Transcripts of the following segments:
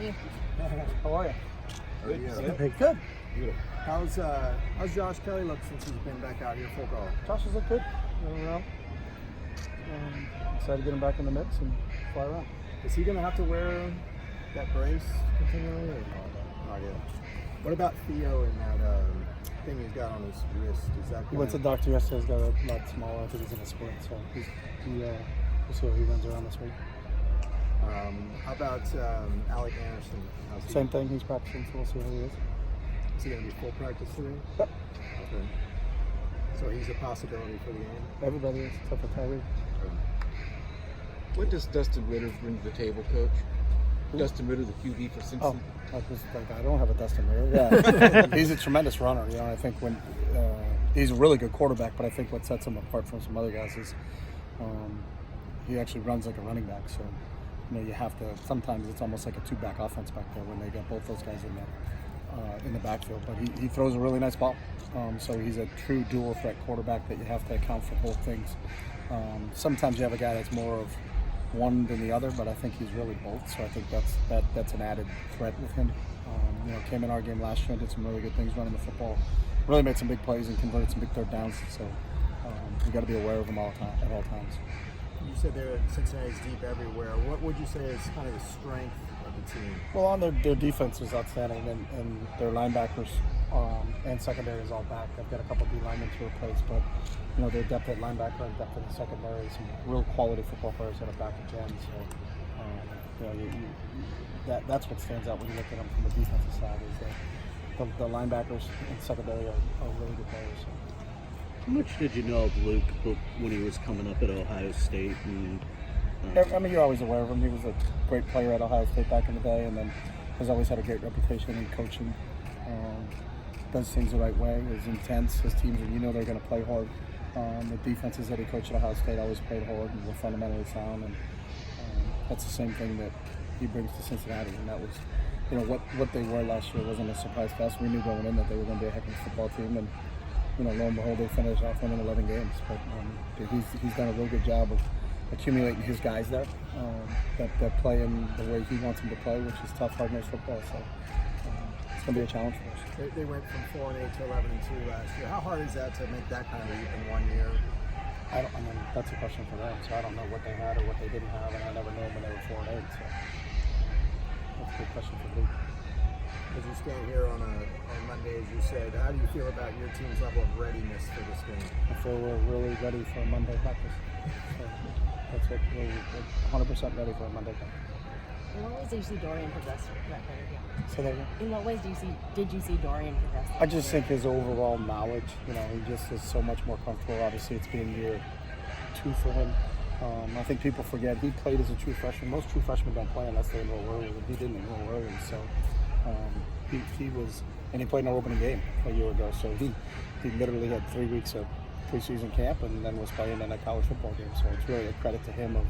you? How are you? Good. Hey, good. How's Josh Kelly look since he's been back out here full go? Josh has looked good. Running around. Excited to get him back in the mix and fly around. Is he gonna have to wear that brace continually? Or no idea. What about Theo and that thing he's got on his wrist? Is that? He went to the doctor yesterday. He's got a lot smaller. I think he's in a splint, so we'll see how he runs around this week. How about Alec Anderson? How's he? Same thing. He's practicing, so we'll see how he is. Is he gonna be full practice today? Yep. Okay. So he's a possibility for the game. Everybody is, except for Tyree. What does Dustin Ritter bring to the table, Coach? Dustin Ritter, the QB for Cincinnati. I don't have a Dustin Ritter. Yeah, he's a tremendous runner. You know, I think when he's a really good quarterback, but I think what sets him apart from some other guys is he actually runs like a running back. So you know, you have to. Sometimes it's almost like a two-back offense back there when they get both those guys in the backfield. But he throws a really nice ball. So he's a true dual threat quarterback that you have to account for both things. Sometimes you have a guy that's more of one than the other, but I think he's really both. So I think that's an added threat with him. You know, came in our game last year and did some really good things running the football. Really made some big plays and converted some big third downs. So you got to be aware of him at all times. You said Cincinnati's deep everywhere. What would you say is kind of the strength of the team? Well, on their defense is outstanding, and their linebackers and secondary is all back. They've got a couple D linemen to replace, but you know, their depth at linebacker and depth in the secondary, some real quality football players that are back again. So you know, that's what stands out when you look at them from the defensive side is that the linebackers and secondary are really good players. So. How much did you know of Luke when he was coming up at Ohio State? And, I mean, you're always aware of him. He was a great player at Ohio State back in the day, and then has always had a great reputation in coaching. Does things the right way. Is intense. His teams, you know, they're going to play hard. The defenses that he coached at Ohio State always played hard and were fundamentally sound, and that's the same thing that he brings to Cincinnati. And that was, you know, what they were last year wasn't a surprise to us. We knew going in that they were going to be a heck of a football team, and you know, lo and behold, they finished off winning 11 games. But he's done a real good job of accumulating his guys there that play him the way he wants them to play, which is tough, hard-nosed football. So it's going to be a challenge for us. They went from 4-8 to 11-2 last year. How hard is that to make that kind of leap in 1 year? I mean, that's a question for them. So I don't know what they had or what they didn't have, and I never knew when they were 4-8. So that's a good question for Luke. As you stand here on Monday, as you said, how do you feel about your team's level of readiness for this game? I feel we're really ready for a Monday practice. So that's what we're 100% ready for a Monday practice. In what ways did you see Dorian progress that kind of game? So that again? In what ways did you see Dorian progress? I just think his overall knowledge, you know, he just is so much more comfortable. Obviously, it's been year 2 for him. I think people forget he played as a true freshman. Most true freshmen don't play unless they enroll early, and he didn't enroll early. So he was, and he played in an opening game a year ago. So he literally had 3 weeks of preseason camp and then was playing in a college football game. So it's really a credit to him of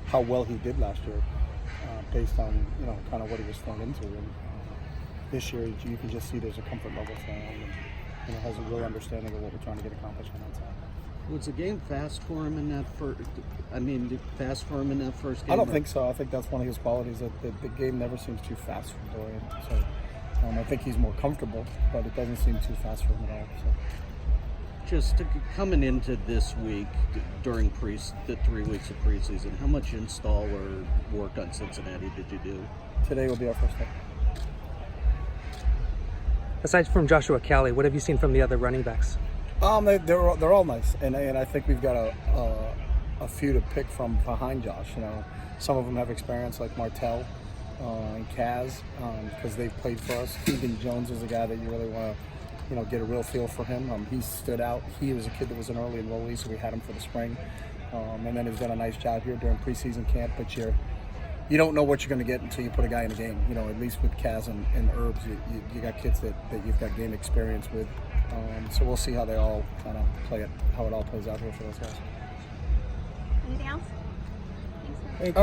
how well he did last year, based on, you know, kind of what he was thrown into. And this year you can just see there's a comfort level for him, and you know, has a real understanding of what we're trying to get accomplished on that side. was the game fast for him in that first? First game? I don't think so. I think that's one of his qualities, that the game never seems too fast for Dorian. So I think he's more comfortable, but it doesn't seem too fast for him at all. So. Just coming into this week during the 3 weeks of preseason, how much install or work on Cincinnati did you do? Today will be our first day. Aside from Joshua Kelly, what have you seen from the other running backs? They're all nice, and I think we've got a few to pick from behind Josh. You know, some of them have experience, like Martell and Kaz, because they've played for us. Keegan Jones is a guy that you really want to, you know, get a real feel for him. He stood out. He was a kid that was an early enrollee, so we had him for the spring, and then he's done a nice job here during preseason camp. But you don't know what you're going to get until you put a guy in a game. You know, at least with Kaz and Herbs, you got kids that you've got game experience with. So we'll see how they all kind of how it all plays out here for those guys. Anything else? Thank you.